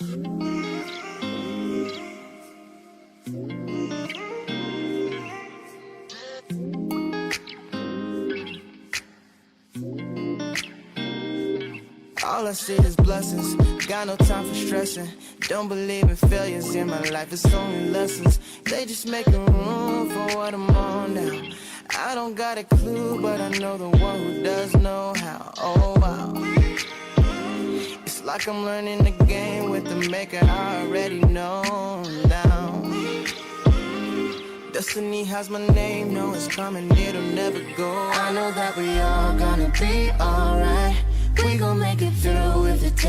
All I see is blessings, got no time for stressing. Don't believe in failures in my life, it's only lessons. They just making room for what I'm on now. I don't got a clue, but I know the one who does know how. Oh wow, it's like I'm learning the game with the maker I already know now. Destiny has my name, no it's coming, it'll never go. I know that we all gonna be alright. We gon' make it through if it takes